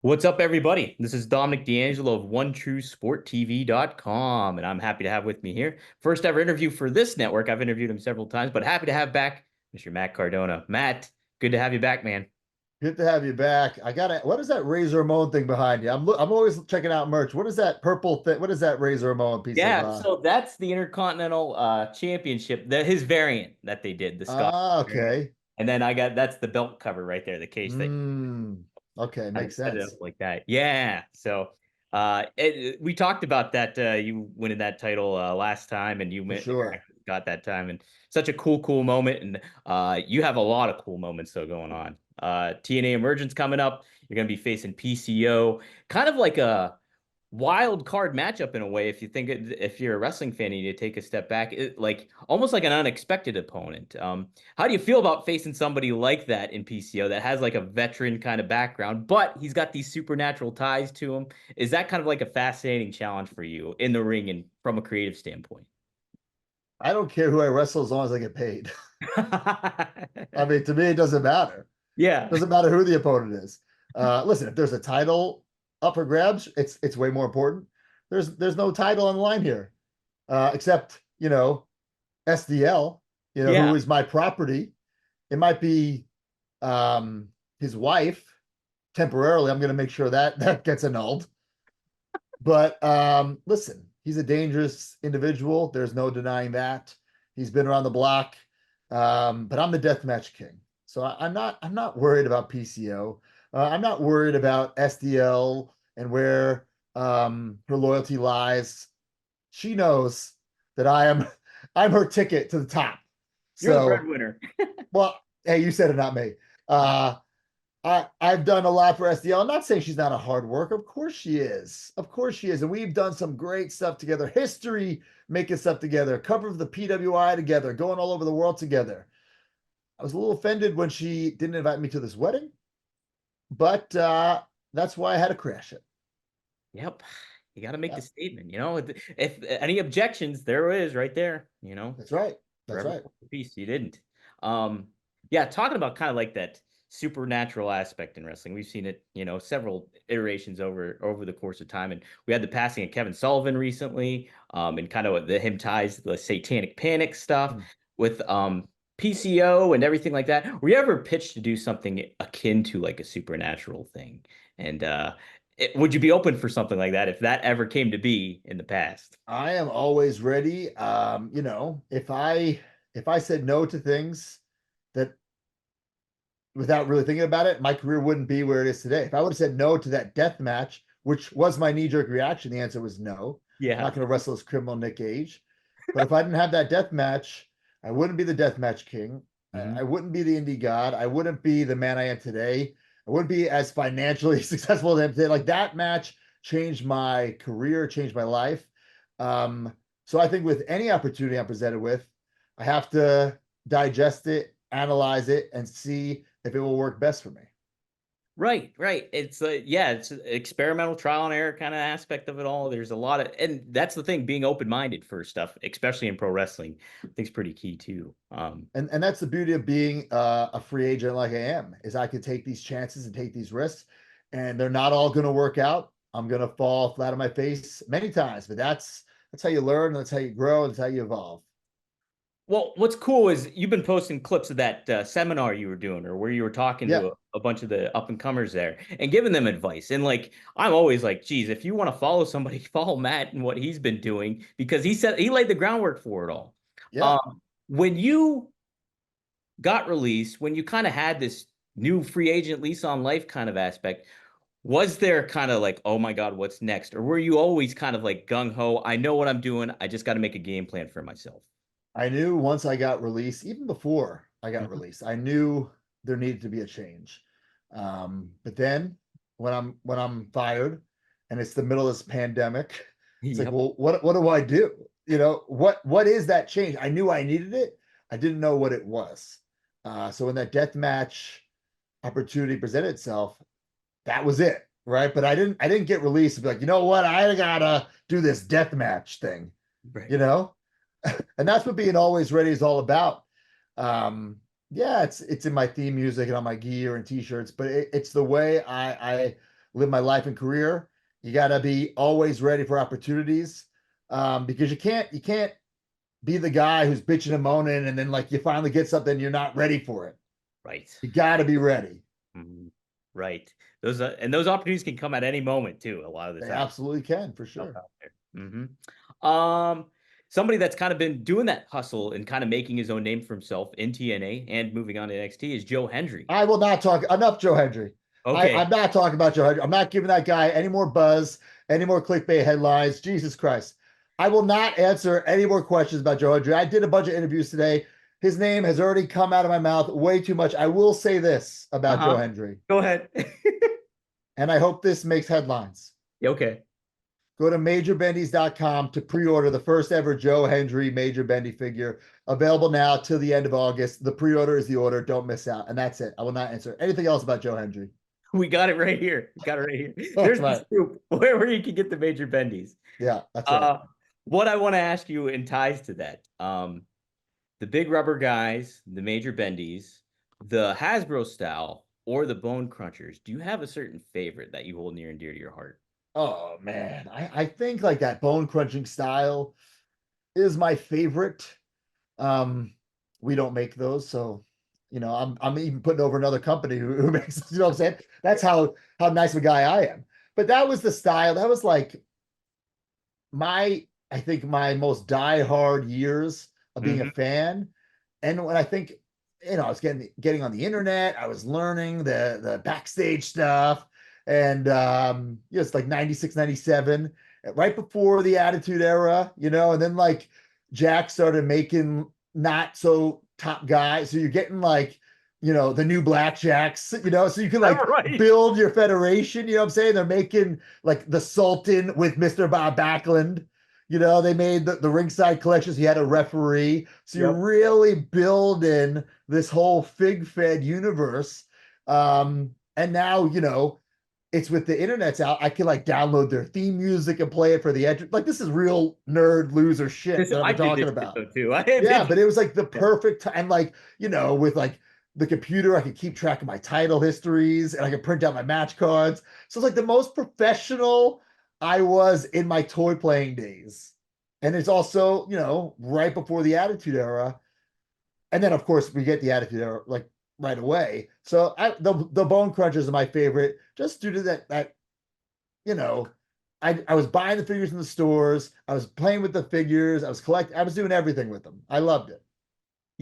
What's up, everybody? This is Dominic DeAngelo of OneTrueSportTV.com, and I'm happy to have with me here first ever interview for this network. I've interviewed him several times, but happy to have back Mr. Matt Cardona. Matt, good to have you back, man. Good to have you back. What is that Razor Ramon thing behind you? I'm always checking out merch. What is that purple thing? What is that Razor Ramon piece of Yeah, so that's the Intercontinental Championship, his variant that they did, the Scott variant. okay. And then that's the belt cover right there, the case that Okay, kind of makes set it up sense. like that. Yeah. So we talked about that you winning that title last time and you For sure. got that time and such a cool moment and you have a lot of cool moments though going on. TNA Emergence coming up. You're going to be facing PCO. Kind of like a wild card matchup in a way if you're a wrestling fan and you need to take a step back, like almost like an unexpected opponent. How do you feel about facing somebody like that in PCO that has like a veteran kind of background, but he's got these supernatural ties to him? Is that kind of like a fascinating challenge for you in the ring and from a creative standpoint? I don't care who I wrestle as long as I get paid. I mean, to me, it doesn't matter. Yeah. Doesn't matter who the opponent is. Listen, if there's a title up for grabs, it's way more important. There's no title on the line here, except SDL, who Yeah. is my property. It might be his wife temporarily. I'm going to make sure that that gets annulled. But listen, he's a dangerous individual. There's no denying that. He's been around the block. But I'm the deathmatch king, so I'm not worried about PCO. I'm not worried about SDL and where her loyalty lies. She knows that I'm her ticket to the top. You're the So, breadwinner. well, hey, you said it, not me. Uh, I've done a lot for SDL. I'm not saying she's not a hard worker. Of course she is. Of course she is. And we've done some great stuff together. History making stuff together, cover of the PWI together, going all over the world together. I was a little offended when she didn't invite me to this wedding, but that's why I had to crash it. Yep. You got to make Yeah, the statement, if any objections, there it is right there, that's right. That's forever right. hold the peace. You didn't. Um, yeah, talking about kind of like that supernatural aspect in wrestling. We've seen it, several iterations over the course of time. And we had the passing of Kevin Sullivan recently, and kind of him ties to the satanic panic stuff Hmm. with PCO and everything like that. Were you ever pitched to do something akin to like a supernatural thing? And would you be open for something like that if that ever came to be in the past? I am always ready. If I said no to things that without really thinking about it, my career wouldn't be where it is today. If I would have said no to that death match, which was my knee jerk reaction, the answer was no. I'm Yeah. not going to wrestle this criminal Nick Gage. But if I didn't have that death match, I wouldn't be the death match king. I Hmm. wouldn't be the indie god. I wouldn't be the man I am today. I wouldn't be as financially successful as I am today. Like that match changed my career, changed my life. So I think with any opportunity I'm presented with, I have to digest it, analyze it, and see if it will work best for me. Right, right. It's an experimental trial and error kind of aspect of it all. There's a lot of, and that's the thing, being open-minded for stuff, especially in pro wrestling, I think is pretty key too. And that's the beauty of being a free agent like I am, is I could take these chances and take these risks, and they're not all going to work out. I'm going to fall flat on my face many times, but that's how you learn, that's how you grow, that's how you evolve. Well, what's cool is you've been posting clips of that seminar you were doing, or where you were talking Yeah, to a bunch of the up and comers there and giving them advice. And like, I'm always like, geez, if you want to follow somebody, follow Matt and what he's been doing because he laid the groundwork for it all. yeah. When you got released, when you kind of had this new free agent lease on life kind of aspect, was there kind of like, oh my God, what's next? Or were you always kind of like gung ho? I know what I'm doing. I just got to make a game plan for myself. I knew once I got released, even before I got Mhm. released, I knew there needed to be a change. But then when I'm fired and it's the middle of this pandemic, it's like, Yep. well, what do I do? What is that change? I knew I needed it. I didn't know what it was. So when that death match opportunity presented itself, that was it, right? But I didn't get released and be like, you know what, I gotta do this death match thing, Right. you know? And that's what being always ready is all about. Yeah, it's in my theme music and on my gear and t-shirts, but it's the way I live my life and career. You got to be always ready for opportunities, because you can't be the guy who's bitching and moaning, and then like you finally get something, you're not ready for it. Right. You got to be ready. Mhm. Right. Those and those opportunities can come at any moment too. A lot of the They time. absolutely can, for Stuff sure. out there. Somebody that's kind of been doing that hustle and kind of making his own name for himself in TNA and moving on to NXT is Joe Hendry. I will not talk enough Joe Hendry. I'm Okay. not talking about Joe Hendry. I'm not giving that guy any more buzz, any more clickbait headlines. Jesus Christ. I will not answer any more questions about Joe Hendry. I did a bunch of interviews today. His name has already come out of my mouth way too much. I will say this about Joe Uh-huh. Hendry, Go ahead. and I hope this makes headlines. Okay. Go to majorbendies.com to pre-order the first ever Joe Hendry Major Bendy figure. Available now till the end of August. The pre-order is the order. Don't miss out. And that's it. I will not answer anything else about Joe Hendry. We got it right here. We got it right here. That's There's the right. scoop where you can get the major bendies. Yeah, that's right. Uh, what I want to ask you in ties to that, the big rubber guys, the major bendies, the Hasbro style, or the bone crunchers. Do you have a certain favorite that you hold near and dear to your heart? Oh man, I think like that bone crunching style is my favorite. Um, we don't make those, so I'm even putting over another company who makes, what I'm saying? That's how nice of a guy I am. But that was the style. That was like my I think my most diehard years of being a Hmm. fan. And when I think, I was getting on the internet, I was learning the backstage stuff. And it's like 96, 97, right before the Attitude Era, and then like Jack started making not so top guys. So you're getting like, the new blackjacks, so you can like Right. build your federation, what I'm saying? They're making like the Sultan with Mr. Bob Backlund. They made the ringside collections. He had a referee. So you're Yep. really building this whole fig fed universe. And now, it's with the internet's out. I can like download their theme music and play it for the edge. Like this is real nerd loser shit This that I've I been did talking this shit about. though too. I did Yeah, this. but it was like the Yeah. perfect time. Like, with like the computer, I could keep track of my title histories and I could print out my match cards. So it's like the most professional I was in my toy playing days. And it's also, right before the Attitude Era. And then of course we get the Attitude Era like right away. So the Bone Crunchers are my favorite, just due to that, you know, I was buying the figures in the stores, I was playing with the figures, I was doing everything with them. I loved it.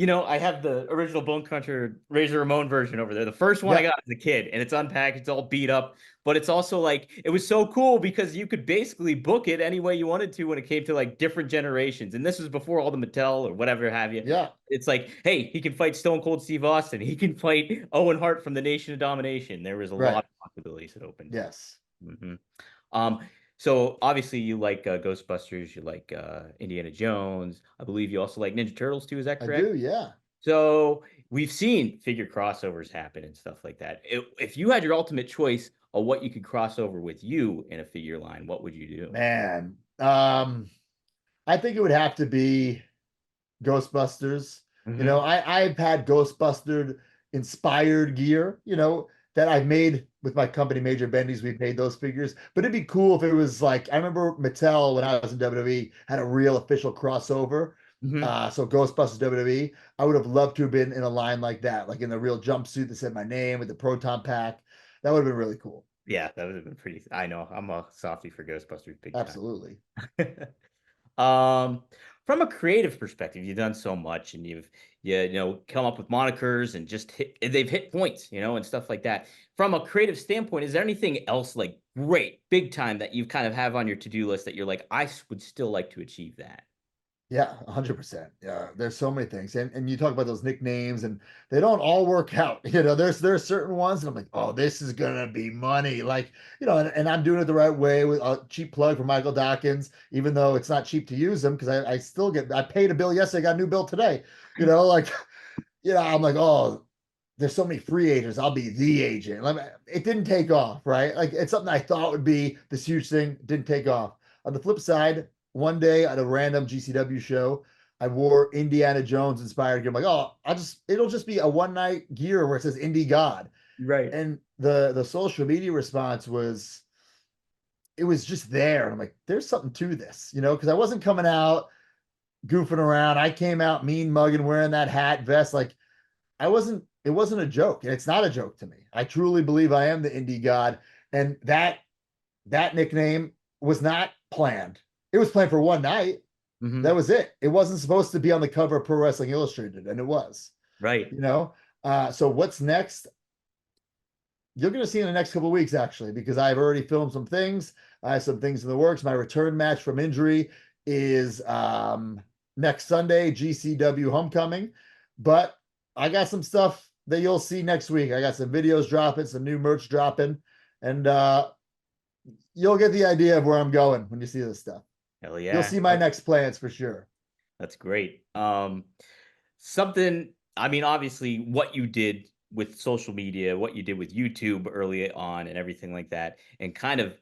I have the original Bone Cruncher Razor Ramon version over there. The first one I Yeah, got as a kid, and it's unpacked, it's all beat up, but it's also like it was so cool because you could basically book it any way you wanted to when it came to like different generations. And this was before all the Mattel or whatever have you. yeah, It's like, hey, he can fight Stone Cold Steve Austin. He can fight Owen Hart from the Nation of Domination. There was a right. lot of possibilities that opened. Yes, Hmm. Um, so obviously you like Ghostbusters, you like Indiana Jones. I believe you also like Ninja Turtles too. Is that I correct? do. Yeah. So we've seen figure crossovers happen and stuff like that. If you had your ultimate choice of what you could cross over with you in a figure line, what would you do? Man. I think it would have to be Ghostbusters. Hmm. I've had Ghostbuster inspired gear, that I've made with my company, Major Bendy's. We've made those figures, but it'd be cool if it was like, I remember Mattel when I was in WWE had a real official crossover. Hmm. So Ghostbusters WWE, I would have loved to have been in a line like that, like in the real jumpsuit that said my name with the proton pack. That would have been really cool. Yeah, that would have been pretty. I know I'm a softie for Ghostbusters big time. Absolutely. Um, from a creative perspective, you've done so much and you've come up with monikers and just they've hit points, and stuff like that. From a creative standpoint, is there anything else like great, big time that you kind of have on your to-do list that you're like, would still like to achieve that? Yeah, 100%. Yeah, there's so many things. And you talk about those nicknames and they don't all work out. There's certain ones and I'm like, "Oh, this is going to be money." Like, and I'm doing it the right way with a cheap plug for Michael Dawkins, even though it's not cheap to use them because I still I paid a bill yesterday, got a new bill today. Like, I'm like, "Oh, there's so many free agents. I'll be the agent." Like, it didn't take off, right? Like it's something I thought would be this huge thing, didn't take off. On the flip side, one day at a random GCW show, I wore Indiana Jones inspired gear. I'm like, oh, it'll just be a one night gear where it says Indie God. Right. And the social media response was, it was just there. And I'm like, there's something to this, because I wasn't coming out goofing around. I came out mean mugging, wearing that hat, vest. Like it wasn't a joke. And it's not a joke to me. I truly believe I am the indie god. And that nickname was not planned. It was planned for one night. Mm-hmm. That was it. It wasn't supposed to be on the cover of Pro Wrestling Illustrated, and it was, Right. you know. So what's next? You're going to see in the next couple of weeks, actually, because I've already filmed some things. I have some things in the works. My return match from injury is next Sunday, GCW Homecoming. But I got some stuff that you'll see next week. I got some videos dropping, some new merch dropping, and you'll get the idea of where I'm going when you see this stuff. Hell You'll yeah. see my next plans for sure. That's great. Something, I mean, obviously, what you did with social media, what you did with YouTube early on, and everything like that, and kind of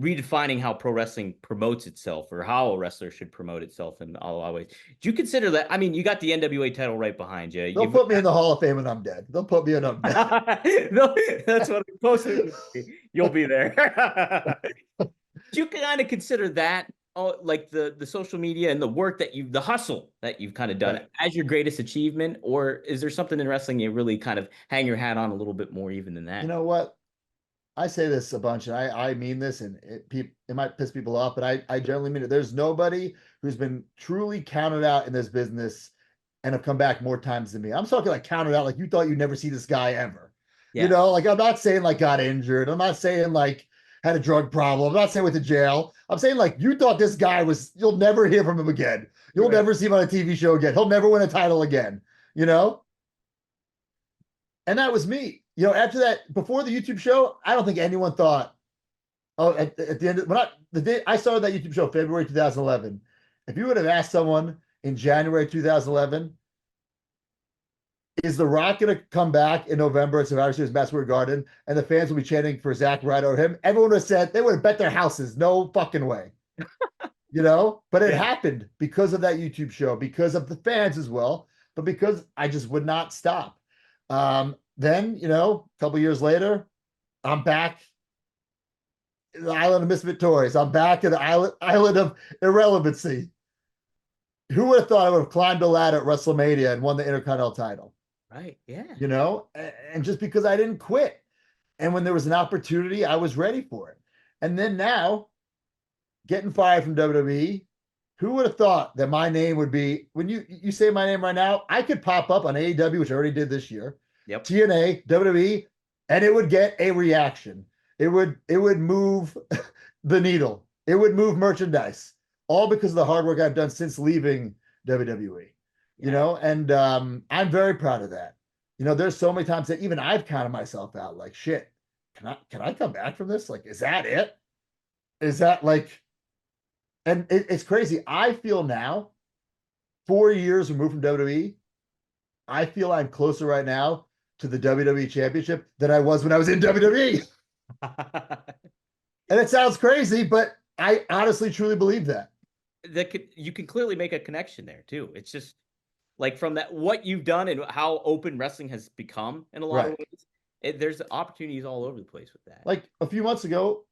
redefining how pro wrestling promotes itself or how a wrestler should promote itself in a lot of ways. Do you consider that? I mean, you got the NWA title right behind you. They'll put me in the Hall of Fame when I'm dead. They'll put me in. I'm dead. No, that's what I'm closer to. You'll be there. Do you kind of consider that, oh, like the social media and the work that the hustle that you've kind of done Right. as your greatest achievement, or is there something in wrestling you really kind of hang your hat on a little bit more even than You that? know what? I say this a bunch, and I mean this, and it might piss people off, but I generally mean it. There's nobody who's been truly counted out in this business and have come back more times than me. I'm talking like counted out, like you thought you'd never see this guy ever. Yeah, Like I'm not saying like got injured. I'm not saying like had a drug problem. I'm not saying went to jail. I'm saying like you thought this guy was. You'll never hear from him again. You'll right. never see him on a TV show again. He'll never win a title again. You know. And that was me. After that, before the YouTube show, I don't think anyone thought, oh, at the end of the day I started that YouTube show, February 2011. If you would have asked someone in January 2011, is The Rock going to come back in November at Survivor Series Madison Square Garden and the fans will be chanting for Zack Ryder or him? Everyone would have said they would have bet their houses. No fucking way. But it Yeah. happened because of that YouTube show, because of the fans as well, but because I just would not stop. Then, a couple years later, I'm back in the island of misfit toys. I'm back in the island of irrelevancy. Who would have thought I would have climbed a ladder at WrestleMania and won the Intercontinental title? Right. Yeah. And just because I didn't quit. And when there was an opportunity, I was ready for it. And then now, getting fired from WWE, who would have thought that my name would be, when you say my name right now, I could pop up on AEW, which I already did this year, Yep. TNA, WWE, and it would get a reaction. It would move the needle. It would move merchandise, all because of the hard work I've done since leaving WWE. Yeah. And I'm very proud of that. There's so many times that even I've counted myself out, like, shit, can I come back from this? Like, is that it? Is that like, and it's crazy. I feel now, 4 years removed from WWE, I feel I'm closer right now to the WWE Championship than I was when I was in WWE. And it sounds crazy, but I honestly, truly believe that. You can clearly make a connection there too. It's just like from that what you've done and how open wrestling has become in a lot of Right. ways. There's opportunities all over the place with that. Like a few months ago,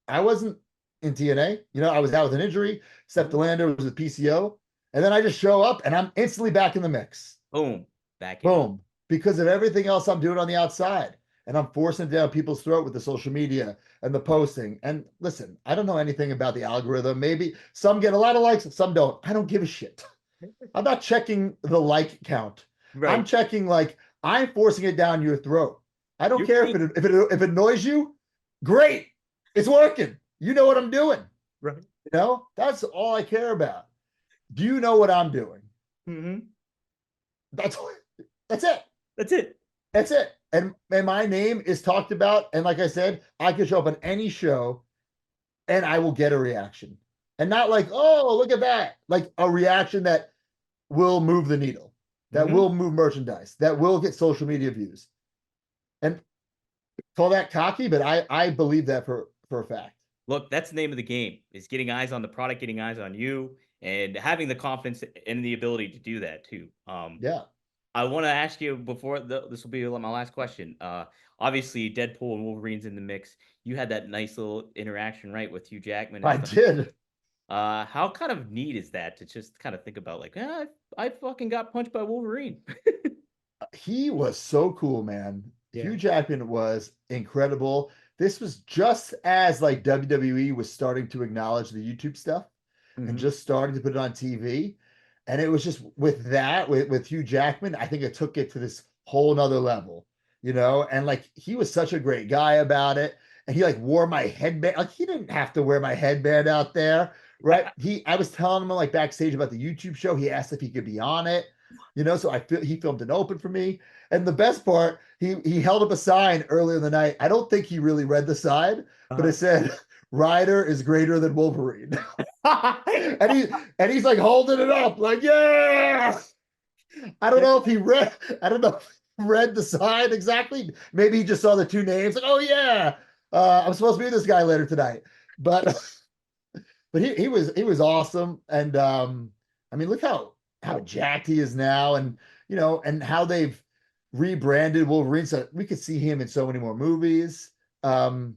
I wasn't in TNA. I was out with an injury. Steph Mhm. Delander was with PCO. And then I just show up and I'm instantly back in the mix. Boom, back in. Boom. Because of everything else I'm doing on the outside. And I'm forcing it down people's throat with the social media and the posting. And listen, I don't know anything about the algorithm. Maybe some get a lot of likes, some don't. I don't give a shit. I'm not checking the like count. I'm Right. checking like I'm forcing it down your throat. I don't You're care seeing, if it annoys you. Great. It's working. You know what I'm doing. right. That's all I care about. Do you know what I'm doing? Mm-hmm. That's that's it. That's it. That's it. And my name is talked about. And like I said, I could show up on any show and I will get a reaction. And not like, oh, look at that. Like a reaction that will move the needle, that Mm-hmm. will move merchandise, that will get social media views. And call that cocky, but I believe that for a fact. Look, that's the name of the game: is getting eyes on the product, getting eyes on you, and having the confidence and the ability to do that too. Yeah. I want to ask you before this will be my last question. obviously Deadpool and Wolverine's in the mix. You had that nice little interaction, right, with Hugh Jackman and I stuff. did. How kind of neat is that to just kind of think about like, I fucking got punched by Wolverine. He was so cool, man. Yeah. Hugh Jackman was incredible. This was just as like WWE was starting to acknowledge the YouTube stuff and Hmm. just starting to put it on TV. And it was just with that, with Hugh Jackman, I think it took it to this whole nother level, and like he was such a great guy about it. And he like wore my headband. Like he didn't have to wear my headband out there, right? I was telling him like backstage about the YouTube show. He asked if he could be on it, so I feel he filmed an open for me. And the best part, he held up a sign earlier in the night. I don't think he really read the sign, but it Uh-huh. said Ryder is greater than Wolverine. and he and he's like holding it up, like, yeah. I don't know if he read, I don't know if he read the sign exactly. Maybe he just saw the two names, like, oh yeah, I'm supposed to be with this guy later tonight. But he was awesome. And I mean, look how jacked he is now, and and how they've rebranded Wolverine so we could see him in so many more movies. Um,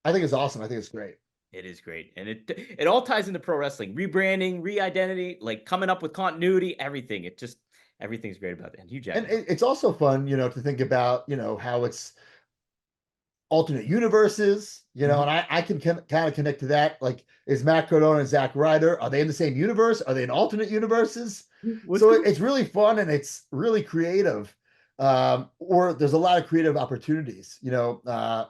I think it's awesome. I think it's great. It is great. And it all ties into pro wrestling. Rebranding, re-identity, like coming up with continuity, everything. Everything's great about it. And Hugh And Jackman. it's also fun, to think about, how it's alternate universes, Mhm. and I can kind of connect to that. Like, is Matt Cardona and Zack Ryder, are they in the same universe? Are they in alternate universes? What's So going it's really fun and it's really creative. Or there's a lot of creative opportunities. A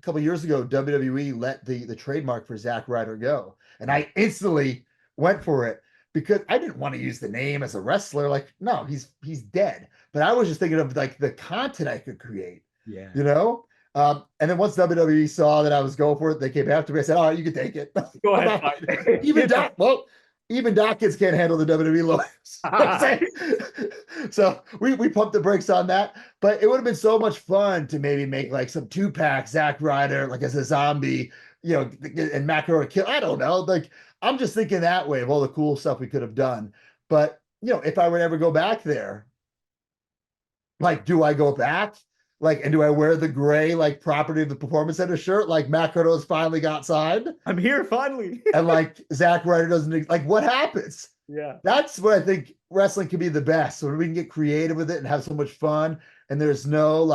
couple of years ago, WWE let the trademark for Zack Ryder go, and on? I instantly went for it because I didn't want to use the name as a wrestler. Like, no, he's dead. But I was just thinking of like the content I could create, Yeah. you know. And then once WWE saw that I was going for it, they came after me. I said, "All right, you can take it." Go I'm ahead, not, fight. even Get Doc. Well, even Dawkins can't handle the WWE lawyers. the So we pumped the brakes on that. But it would have been so much fun to maybe make like some 2-pack Zack Ryder, like as a zombie, and Macro kill. I don't know. Like, I'm just thinking that way of all the cool stuff we could have done. But if I would ever go back there, like, do I go back? Like, and do I wear the gray like property of the performance center shirt like Macro's finally got signed? I'm here finally. And like Zack Ryder doesn't, like, what happens? Yeah. That's what I think wrestling can be the best. So when we can get creative with it and have so much fun, and there's no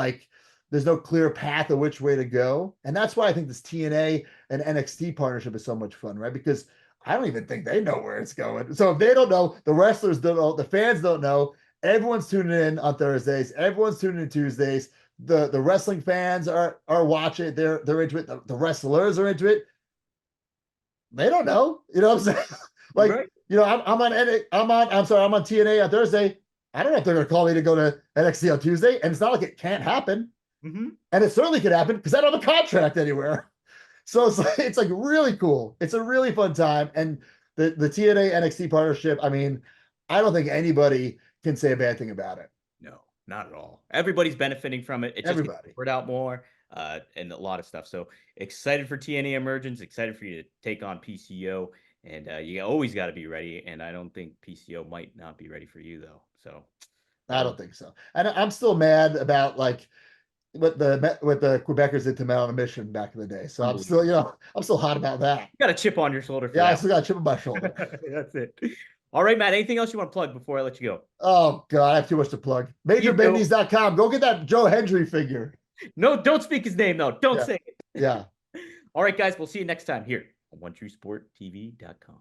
clear path of which way to go. And that's why I think this TNA and NXT partnership is so much fun, right? Because I don't even think they know where it's going. So if they don't know, the wrestlers don't know, the fans don't know. Everyone's tuning in on Thursdays. Everyone's tuning in Tuesdays. The wrestling fans are watching it. They're into it. The wrestlers are into it. They don't know. You know what I'm saying? Like, Right. I'm on TNA on Thursday. I don't know if they're gonna call me to go to NXT on Tuesday. And it's not like it can't happen. Hmm. And it certainly could happen because I don't have a contract anywhere. So it's like really cool. It's a really fun time. And the TNA NXT partnership, I mean, I don't think anybody can say a bad thing about it. No, not at all. Everybody's benefiting from it. It just gets the Everybody. word out more, and a lot of stuff. So excited for TNA Emergence. Excited for you to take on PCO, and you always got to be ready. And I don't think PCO might not be ready for you though. So I that'll don't think so. And I'm still mad about like what the Quebecers did to Mel on a mission back in the day. So unbelievable. I'm still hot about that. You got a chip on your shoulder for Yeah, I that. still got a chip on my shoulder. That's it. All right, Matt. Anything else you want to plug before I let you go? Oh God, I have too much to plug. You do. MajorBendies.com. Go get that Joe Hendry figure. No, don't speak his name though. Don't Yeah, say it. yeah. All right, guys. We'll see you next time here on OneTrueSportTV.com.